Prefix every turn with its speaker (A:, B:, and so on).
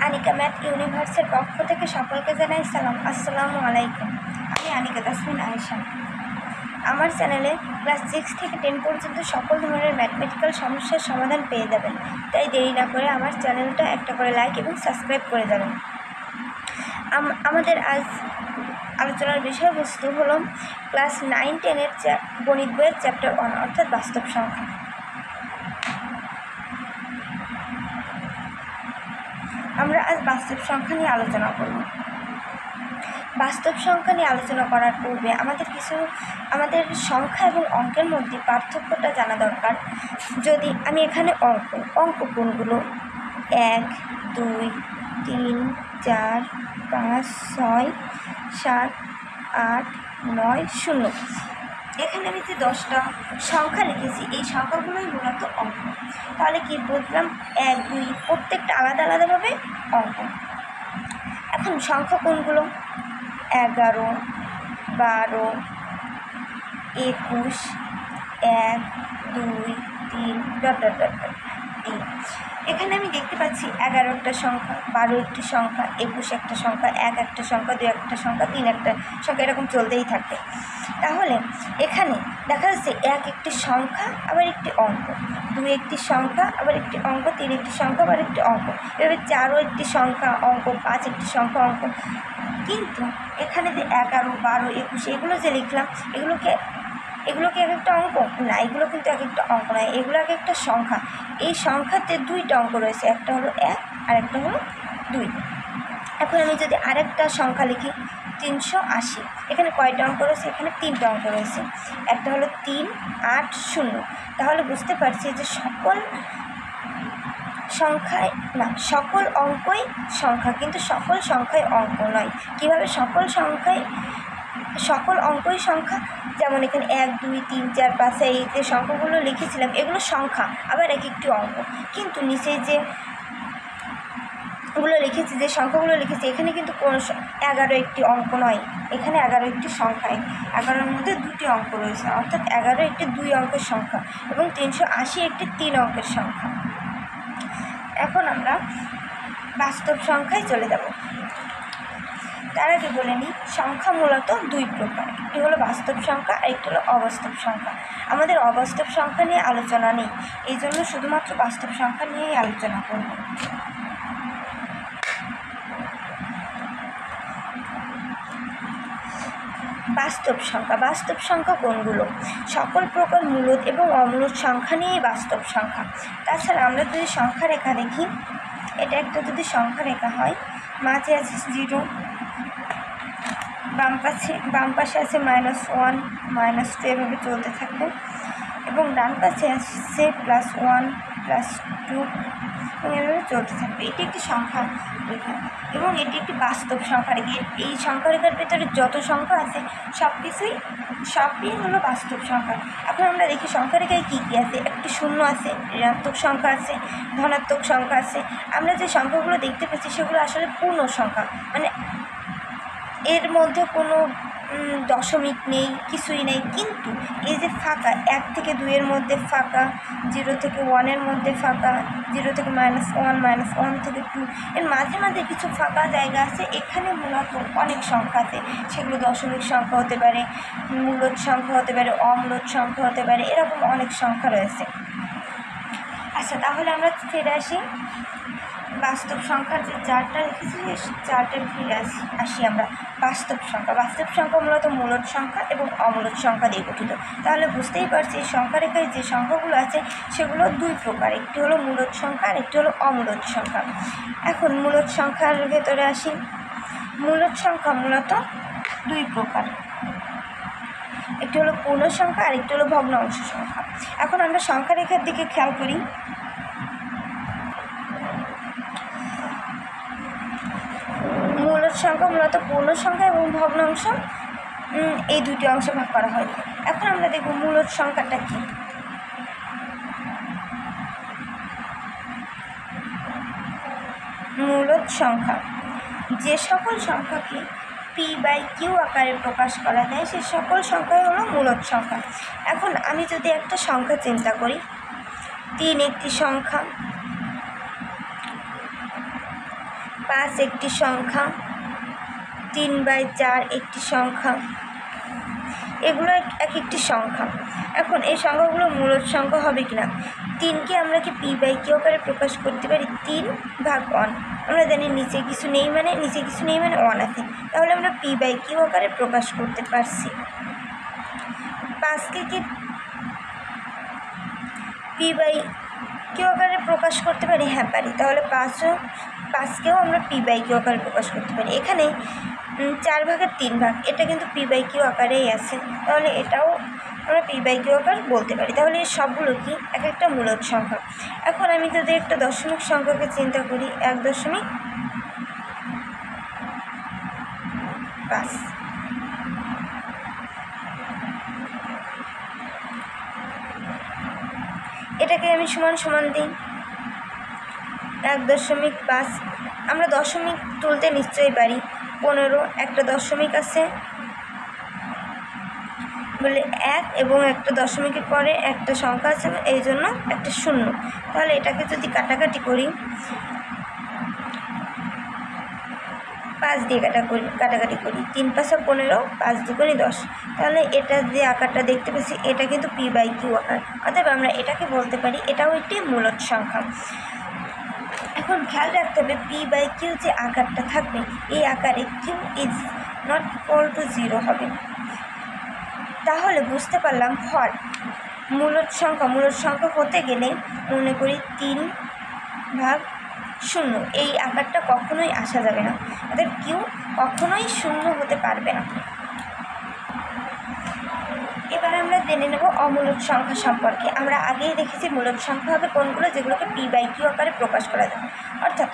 A: Anika math ইউনিভার্সের পক্ষ থেকে সকলকে জানাই সালাম। আসসালামু আলাইকুম। আমি আনিকা তাসমিন আয়েশা। আমার চ্যানেলে ক্লাস 6 থেকে 10 পর্যন্ত সকল ধরনের ম্যাথমেটিক্যাল সমস্যার সমাধান পেয়ে যাবেন। তাই দেরি না করে আমার চ্যানেলটা একটা করে লাইক এবং সাবস্ক্রাইব করে যাবেন। আমাদের আজ আলোচনার বিষয়বস্তু হলো ক্লাস 9-10-এর গণিত বইয়ের চ্যাপ্টার 1 অর্থাৎ বাস্তব সংখ্যা। আমরা আজ বাস্তব সংখ্যা নিয়ে আলোচনা করব। বাস্তব সংখ্যা নিয়ে আলোচনা করার পূর্বে আমাদের সংখ্যা এবং অঙ্কের মধ্যে পার্থক্যটা জানা দরকার। যদি আমি এখানে অঙ্ক কোনগুলো 1, 2, 3, 4, 5, 6, 7, 8, 9, 0 এখানে আমি যে 10টা সংখ্যা লিখেছি এই সংখ্যাগুলোই মূলত অঙ্ক। তাহলে কি বুঝলাম? 1, 2 প্রত্যেকটা আলাদা আলাদাভাবে অঙ্ক। এখন সংখ্যা কোনগুলো? 11, 12, 21, 1, 2, 3 ... এখানে আমি দেখতে পাচ্ছি 11 একটা সংখ্যা, 12 একটি সংখ্যা, 21 একটা সংখ্যা, 1 একটা সংখ্যা, 2 একটা সংখ্যা, 3 একটা সংখ্যা, এরকম চলতেই থাকবে। তাহলে এখানে দেখা যাচ্ছে 1 একটি সংখ্যা আবার একটি অঙ্ক, 2 একটি সংখ্যা আবার একটি অঙ্ক, 3 একটি সংখ্যা আবার একটি অঙ্ক, এভাবে 4ও একটি সংখ্যা অঙ্ক, 5 একটি সংখ্যা অঙ্ক। কিন্তু এখানে যে 11, 12, 21 এগুলো যে লিখলাম এগুলো কি এক একটা অঙ্ক? না, এগুলো কিন্তু এক একটা অঙ্ক নয়, এগুলো এক একটা সংখ্যা। এই সংখ্যাতে 2টা অঙ্ক রয়েছে, একটা হলো 1 আর একটা হলো 2। এখন আমি যদি আরেকটা সংখ্যা লিখি 380, এখানে কয়টা অঙ্ক রয়েছে? এখানে 3টা অঙ্ক রয়েছে, একটা হলো 3, 8, 0। তাহলে বুঝতে পারছি যে সকল অঙ্কই সংখ্যা, কিন্তু সকল সংখ্যাই অঙ্ক নয়। কীভাবে সকল অঙ্কই সংখ্যা? যেমন এখানে 1, 2, 3, 4, 5 এই যে সংখ্যাগুলো লিখেছিলাম এগুলো সংখ্যা, আবার এক একটি অঙ্ক। কিন্তু নিচে যে সংখ্যাগুলো লিখেছি এখানে কিন্তু কোনো 11 একটি অঙ্ক নয়, এখানে 11 একটি সংখ্যায় 11-এর মধ্যে 2টি অঙ্ক রয়েছে, অর্থাৎ 11 একটি 2 অঙ্কের সংখ্যা এবং 380 একটি 3 অঙ্কের সংখ্যা। এখন আমরা বাস্তব সংখ্যায় চলে যাব। তার আগে বলে নিই, সংখ্যা মূলত 2 প্রকার, একটি হলো বাস্তব সংখ্যা আর একটি হলো অবাস্তব সংখ্যা। আমাদের অবাস্তব সংখ্যা নিয়ে আলোচনা নেই, এই জন্য শুধুমাত্র বাস্তব সংখ্যা নিয়েই আলোচনা করব। বাস্তব সংখ্যা কোনগুলো? সকল প্রকার মূলদ এবং অমূলদ সংখ্যা নিয়েই বাস্তব সংখ্যা। তাছাড়া আমরা যদি সংখ্যা রেখা দেখি, এটা একটা যদি সংখ্যা রেখা হয়, মাঝে আছে 0, বাম পাশে আছে -1, -2 এভাবে চলতে থাকবে, এবং ডান পাশে আছে +1, +2 এভাবে চলতে থাকবে। এটি একটি সংখ্যা রেখা এবং এটি একটি বাস্তব সংখ্যা রেখা। এই সংখ্যা রেখার ভিতরে যত সংখ্যা আছে সবই হলো বাস্তব সংখ্যা। এখন আমরা দেখি সংখ্যা রেখায় কী কী আছে। একটি শূন্য আছে, ঋণাত্মক সংখ্যা আছে, ধনাত্মক সংখ্যা আছে। আমরা যে সংখ্যাগুলো দেখতে পাচ্ছি সেগুলো আসলে পূর্ণ সংখ্যা, মানে এর মধ্যে কোনো দশমিক নেই, কিছুই নেই। কিন্তু এই যে ফাঁকা, 1 থেকে 2 এর মধ্যে ফাঁকা, 0 থেকে 1 এর মধ্যে ফাঁকা, 0 থেকে -1, -1 থেকে 2 এর মাঝে মাঝে কিছু ফাঁকা জায়গা আছে। এখানে মূলত অনেক সংখ্যা আছে, সেগুলো দশমিক সংখ্যা হতে পারে, মূলদ সংখ্যা হতে পারে, অমূলদ সংখ্যা হতে পারে, এরকম অনেক সংখ্যা রয়েছে। আচ্ছা, তাহলে আমরা ফিরে আসি বাস্তব সংখ্যার যে চারটা লিখেছি চারটায় ফিরে আসি আমরা। বাস্তব সংখ্যা মূলত মূলদ সংখ্যা এবং অমূলদ সংখ্যা দিয়ে গঠিত। তাহলে বুঝতেই পারছি সংখ্যা রেখায় যে সংখ্যাগুলো আছে সেগুলো 2 প্রকার, একটি হলো মূলদ সংখ্যা আর একটি হলো অমূলদ সংখ্যা। এখন মূলদ সংখ্যার ভেতরে আসি। মূলদ সংখ্যা মূলত 2 প্রকার, একটি হলো পূর্ণ সংখ্যা আর একটি হলো ভগ্নাংশ সংখ্যা। এখন আমরা সংখ্যা রেখার দিকে খেয়াল করি। মূলদ সংখ্যা মূলত পূর্ণ সংখ্যা এবং ভগ্নাংশ, এই 2টি অংশে ভাগ করা হয়। এখন আমরা দেখব মূলদ সংখ্যাটা কি। মূলদ সংখ্যা যে সকল সংখ্যাকে p/q আকারে প্রকাশ করা যায় সে সকল সংখ্যাই হলো মূলদ সংখ্যা। এখন আমি যদি একটা সংখ্যা চিন্তা করি, 3 একটি সংখ্যা, 5 একটি সংখ্যা, 3/4 একটি সংখ্যা, এগুলো এক একটি সংখ্যা। এখন এই সংখ্যাগুলো মূলদ সংখ্যা হবে কিনা, 3কে আমরা কি p/q আকারে প্রকাশ করতে পারি, 3/1। আমরা জানি নিচে কিছু নেই মানে 1 আছে, তাহলে আমরা p/q আকারে প্রকাশ করতে পারছি। 5কে কি p/q আকারে প্রকাশ করতে পারি, হ্যাঁ পারি। তাহলে 5কেও আমরা p/q আকারে প্রকাশ করতে পারি। এখানে 4/3 এটা কিন্তু p/q আকারেই আছে, তাহলে এটাও আমরা p/q আকার বলতে পারি। তাহলে এই সবগুলো কি এক একটা মূলদ সংখ্যা। এখন আমি যদি একটা দশমিক সংখ্যাকে চিন্তা করি, 1.5, এটাকে আমি সমান সমান দিই 1.5। আমরা দশমিক তুলতে নিশ্চয়ই পারি, 15 একটা দশমিক আছে বলে 1 এবং একটা দশমিকের পরে একটা সংখ্যা আছে, এই জন্য একটা 0। তাহলে এটাকে যদি কাটাকাটি করি, 5 দিয়ে কাটাকাটি করি, 3×5 15, 5×2 10। তাহলে এটা যে আকারটা দেখতে পাচ্ছি এটা কিন্তু p/q আকার, অতএব আমরা এটাকে বলতে পারি এটাও একটি মূলদ সংখ্যা। এখন খেয়াল রাখতে হবে p/q যে আকারটা থাকবে এই আকারে q is not equal to 0 হবে। তাহলে বুঝতে পারলাম মূলদ সংখ্যা হতে গেলে মনে করি 3/0 এই আকারটা কখনোই আসা যাবে না, অর্থাৎ q কখনোই 0 হতে পারবে না। এবার আমরা জেনে নেব অমূলদ সংখ্যা সম্পর্কে। আমরা আগেই দেখেছি মূলদ সংখ্যা হবে কোনগুলো, যেগুলোকে p/q আকারে প্রকাশ করা যায়, অর্থাৎ